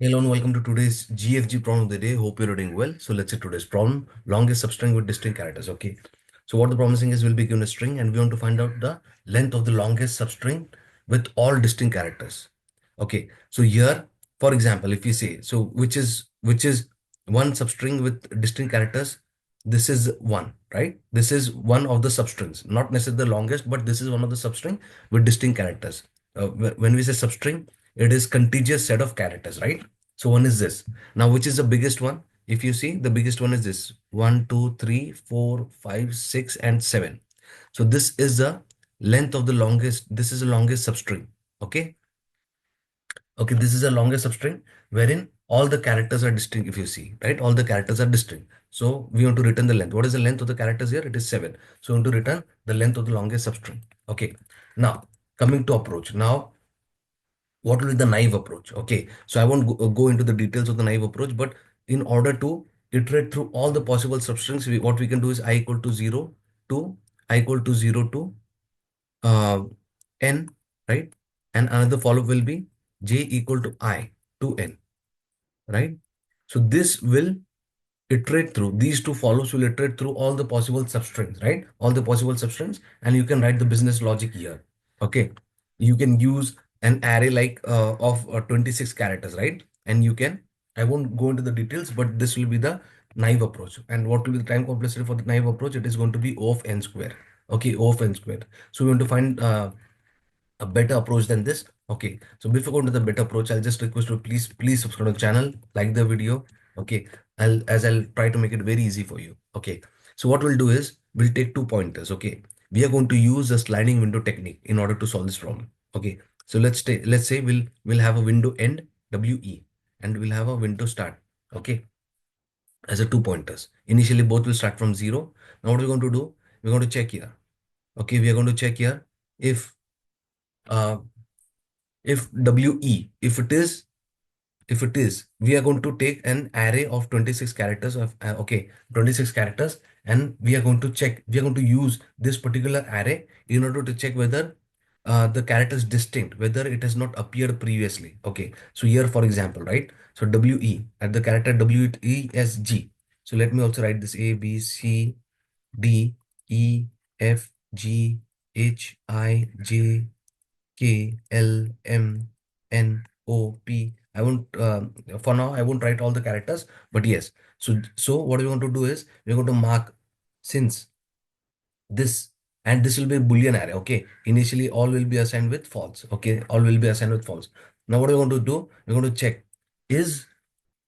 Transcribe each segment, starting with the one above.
Hello and welcome to today's GFG problem of the day. Hope you're doing well. So let's see today's problem. Longest substring with distinct characters. Okay. So what the promising is, we'll be given a string and we want to find out the length of the longest substring with all distinct characters. Okay. So here, for example, if you say, so which is one substring with distinct characters, this is one, right? This is one of the substrings, not necessarily the longest, but this is one of the substring with distinct characters. When we say substring, it is contiguous set of characters, right? So one is this. Now, which is the biggest one? If you see, the biggest one is this: 1, 2, 3, 4, 5, 6, and 7. So this is the length of the longest. This is the longest substring. Okay. Okay. This is the longest substring wherein all the characters are distinct. If you see, right, all the characters are distinct. So we want to return the length. What is the length of the characters here? It is 7. So we want to return the length of the longest substring. Okay. Now coming to approach. Now what will be the naive approach? Okay, so I won't go into the details of the naive approach, but in order to iterate through all the possible substrings, what we can do is I equal to 0 to I equal to 0 to uh, n, right? And another follow will be j equal to I to n, right? So this will iterate through, these two follows will iterate through all the possible substrings, right? All the possible substrings, and you can write the business logic here. Okay, you can use an array like of 26 characters, right? And you can, I won't go into the details, but this will be the naive approach. And what will be the time complexity for the naive approach? It is going to be O of n square. Okay, O of n square. So we want to find a better approach than this. Okay, so before going to the better approach, I'll just request you, please subscribe to the channel, like the video. Okay, I'll try to make it very easy for you. Okay, so what we'll do is we'll take 2 pointers. Okay, we are going to use the sliding window technique in order to solve this problem. Okay, so let's say we'll have a window end WE and we'll have a window start. Okay, as a 2 pointers. Initially both will start from 0. Now what we're going to do, we're going to check here. Okay, we are going to check here if uh, WE, if it is, we are going to take an array of 26 characters of, okay, 26 characters, and we are going to check, we are going to use this particular array in order to check whether the character is distinct, whether it has not appeared previously. Okay, so here, for example, right? So WE, at the character WE as G. So let me also write this: A, B, C, D, E, F, G, H, I, J, K, L, M, N, O, P. I won't, for now, I won't write all the characters, but yes. So what we want to do is we're going to mark since this, and this will be a Boolean array. Okay. Initially, all will be assigned with false. Okay. All will be assigned with false. Now, what we're going to do, we're going to check, is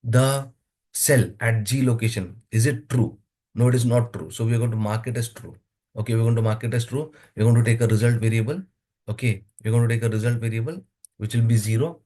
the cell at G location, is it true? No, it is not true. So we're going to mark it as true. Okay, we're going to mark it as true. We're going to take a result variable. Okay, we're going to take a result variable which will be 0,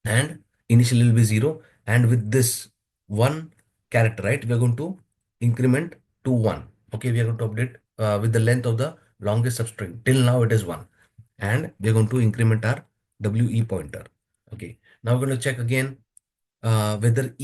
and initially will be 0, and with this one character, right, we're going to increment to 1. Okay, we are going to update with the length of the longest substring. Till now it is 1, and we're going to increment our WE pointer. Okay, now we're going to check again whether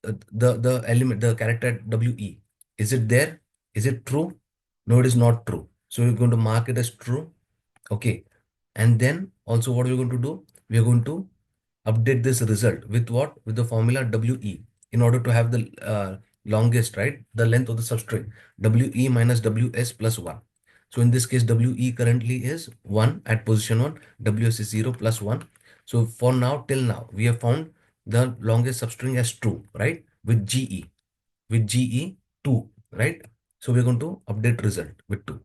the element, the character WE, is it there? Is it true? No, it is not true. So we're going to mark it as true. Okay, and then also what we're going to do, we are going to update this result with what? With the formula WE, in order to have the longest, right, the length of the substring, WE minus WS plus 1. So in this case, WE currently is 1 at position 1, WS is 0 plus 1. So for now, till now, we have found the longest substring as true, right, with GE, with GE 2, right? So we're going to update result with 2.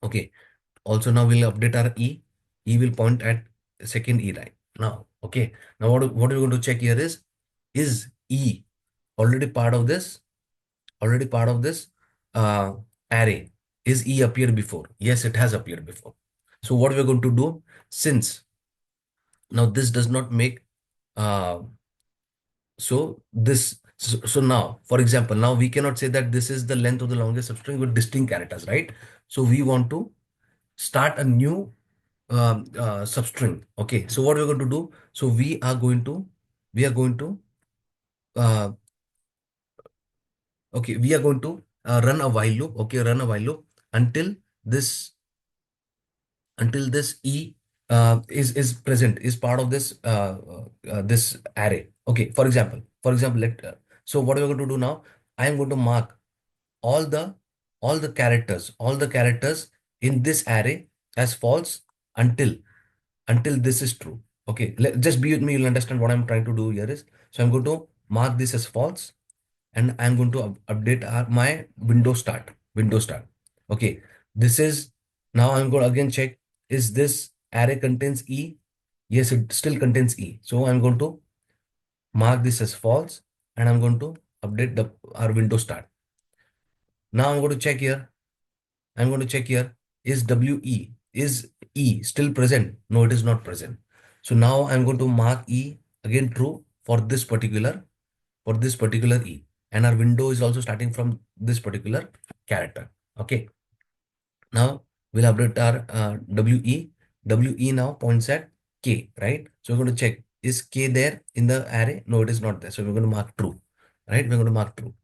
Okay, also now we'll update our E will point at second E line now. Okay, now what we're going to check here is E already part of this, already part of this uh, array? Is E appeared before? Yes, it has appeared before. So what we're going to do, since now this does not make uh, so now, for example, now we cannot say that this is the length of the longest substring with distinct characters, right? So we want to start a new substring. Okay, so what we're going to do, so we are going to uh, okay, we are going to run a while loop. Okay, run a while loop until this, until this E is present, is part of this array. Okay, for example, so what we're going to do now, I am going to mark all the all the characters in this array as false until this is true. Okay, just be with me, you'll understand what I'm trying to do here is, so I'm going to mark this as false, and I'm going to update my window start. Okay, this is, now I'm going to again check, is this array contains E? Yes, it still contains E. So I'm going to mark this as false, and I'm going to update our window start. Now I'm going to check here. I'm going to check here. Is WE, is E still present? No, it is not present. So now I'm going to mark E again true for this particular E. And our window is also starting from this particular character. Okay. Now we'll update our WE. WE now points at K, right? So we're going to check, is K there in the array? No, it is not there. So we're going to mark true, right? We're going to mark true.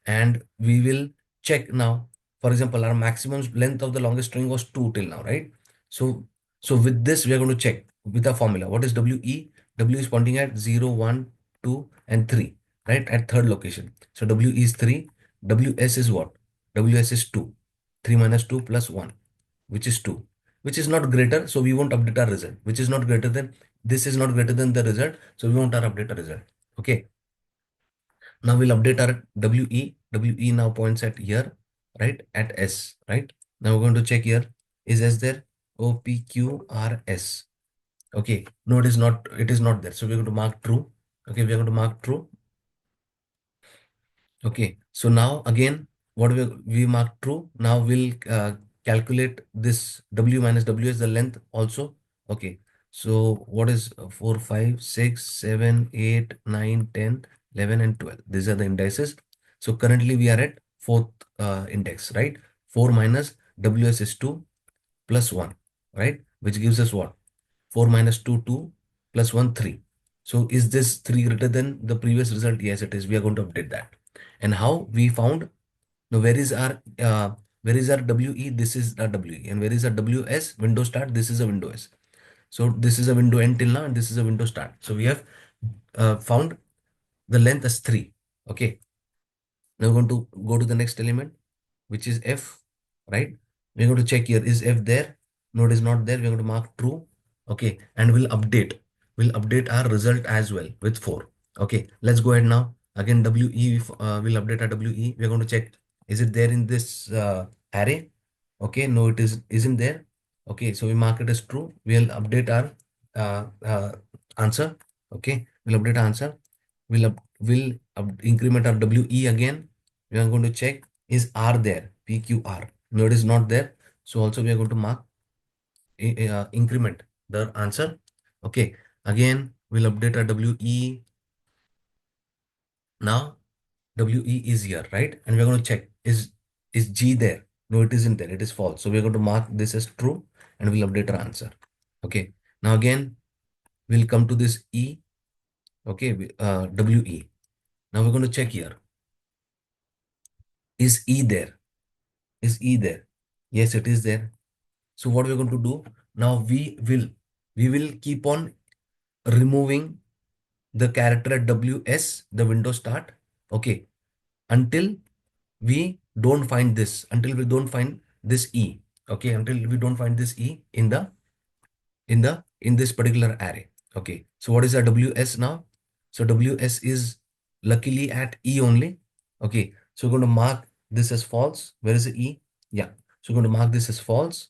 And we will check now. For example, our maximum length of the longest string was 2 till now, right? So with this, we are going to check with a formula. What is WE? W is pointing at 0, 1, 2, and 3, right? At third location. So W is 3. WS is what? WS is 2. 3 minus 2 plus 1, which is 2, which is not greater. So we won't update our result, which is not greater than, this is not greater than the result. So we won't update our result. Okay. Now we'll update our WE. WE now points at here, right? At S, right? Now we're going to check here. Is S there? OPQRS. Okay. No, it is not. It is not there. So we're going to mark true. Okay. We're going to mark true. Okay. So now again, what we mark true. Now we'll calculate this W minus W as the length also. Okay. So what is 4, 5, 6, 7, 8, 9, 10, 11, and 12? These are the indices. So currently we are at fourth index, right? 4 minus WS is 2 plus 1, right? Which gives us what? 4 minus 2, 2 plus 1, 3. So is this 3 greater than the previous result? Yes, it is. We are going to update that. And how we found? Now, where is our WE? This is our WE. And where is our WS? Window start. This is a window S. So this is a window end till now, and this is a window start. So we have found the length as 3. Okay. Now we're going to go to the next element, which is F, right? We're going to check here, is F there? No, it is not there. We're going to mark true. Okay. And we'll update our result as well with 4. Okay. Let's go ahead now. Again, WE, we'll update our WE. We're going to check, is it there in this array? Okay. No, it isn't there. Okay. So we mark it as true. We'll update our answer. Okay. We'll update our answer. We'll increment our WE again. We are going to check, is R there? PQR. No, it is not there. So also we are going to mark increment the answer. Okay. Again, we'll update our WE. Now WE is here, right? And we're going to check, is G there? No, it isn't there. It is false. So we're going to mark this as true, and we'll update our answer. Okay. Now again, we'll come to this E. Okay. WE. Now we're going to check here. Is E there? Is E there? Yes, it is there. So what we're going to do now, we will keep on removing the character at WS, the window start. Okay, until we don't find this, until we don't find this E. Okay, until we don't find this E in this particular array. Okay, so what is our WS now? So WS is luckily at E only. Okay, so we're going to mark this as false. Where is the E? Yeah, so we're going to mark this as false.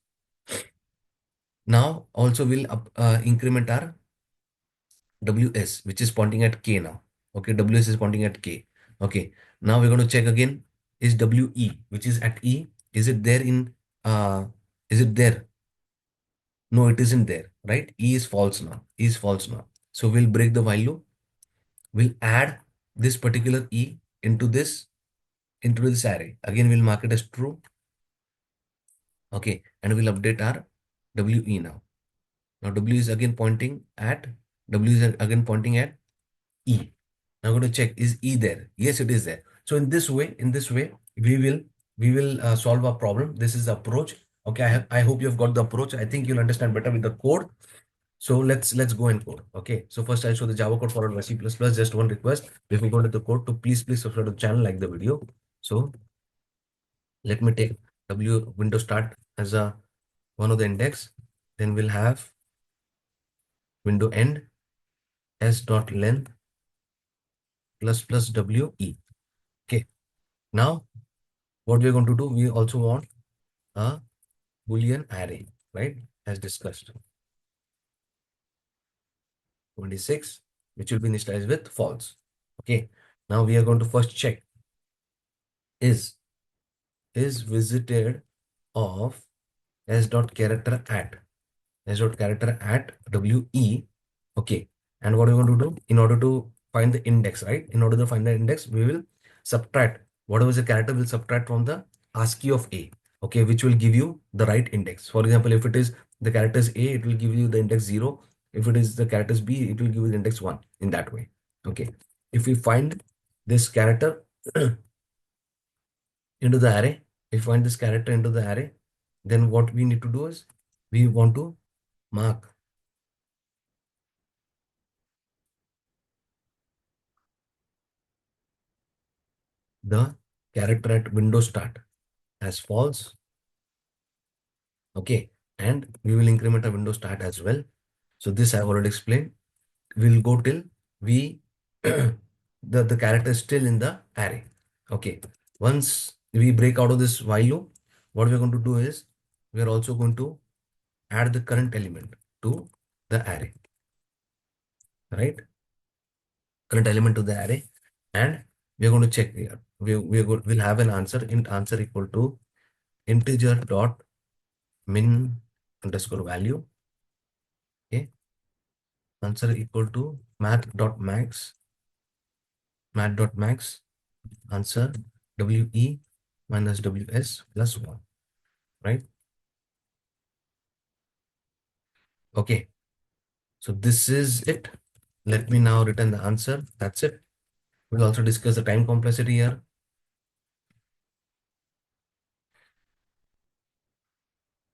Now also we'll increment our WS, which is pointing at K now. Okay, WS is pointing at K. Okay, now we're going to check again, is WE, which is at E, is it there is it there? No, it isn't there, right? E is false now. E is false now. So we'll break the while loop. We'll add this particular E into this array. Again, we'll mark it as true. Okay, and we'll update our WE now. Now W is again pointing at E. Now I'm going to check, is E there? Yes, it is there. So in this way, we will solve our problem. This is the approach. Okay, I hope you've got the approach. I think you'll understand better with the code. So let's go and code. Okay. So first I'll show the Java code followed by C++. Just one request before we go to the code to please subscribe to the channel, like the video. So let me take W window start as a one of the index. Then we'll have window end s dot length plus w e. Okay. Now what we're going to do, we also want a Boolean array, right? As discussed. 26, which will be initialized with false. Okay. Now we are going to first check is visited of s dot character at we. Okay. And what are we going to do in order to find the index, right? In order to find the index, we will subtract whatever is the character, will subtract from the ASCII of a. Okay, which will give you the right index. For example, if it is the characters a, it will give you the index 0. If it is the characters b, it will give you the index 1 in that way. Okay. If we find this character into the array, if we find this character into the array, then what we need to do is we want to mark the character at window start as false. Okay. And we will increment a window start as well. So this I've already explained. We'll go till we the character is still in the array. Okay. Once we break out of this while loop, what we're going to do is we are also going to add the current element to the array, right? Current element to the array, and we are going to check here. We'll have an answer, int answer equal to integer dot min underscore value. Okay. Answer equal to math.max answer we minus ws plus 1, right? Okay. So this is it. Let me now return the answer. That's it. We'll also discuss the time complexity here.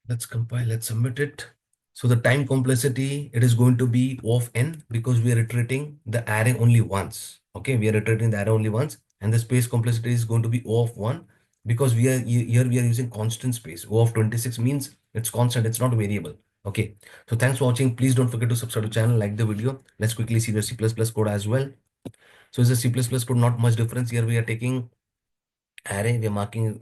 Let's compile, let's submit it. So the time complexity, it is going to be O of n because we are iterating the array only once. Okay, we are iterating the array only once, and the space complexity is going to be O of 1 because here we are using constant space. O of 26 means it's constant, it's not variable. Okay, so thanks for watching. Please don't forget to subscribe to the channel, like the video. Let's quickly see the C++ code as well. So it's a C++ code, not much difference. Here we are taking array, we are marking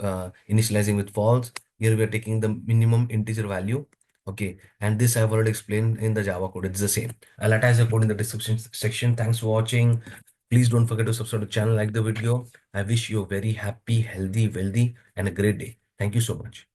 initializing with false. Here we are taking the minimum integer value. Okay, and this I've already explained in the Java code. It's the same. I'll attach the code in the description section. Thanks for watching. Please don't forget to subscribe to the channel, like the video. I wish you a very happy, healthy, wealthy, and a great day. Thank you so much.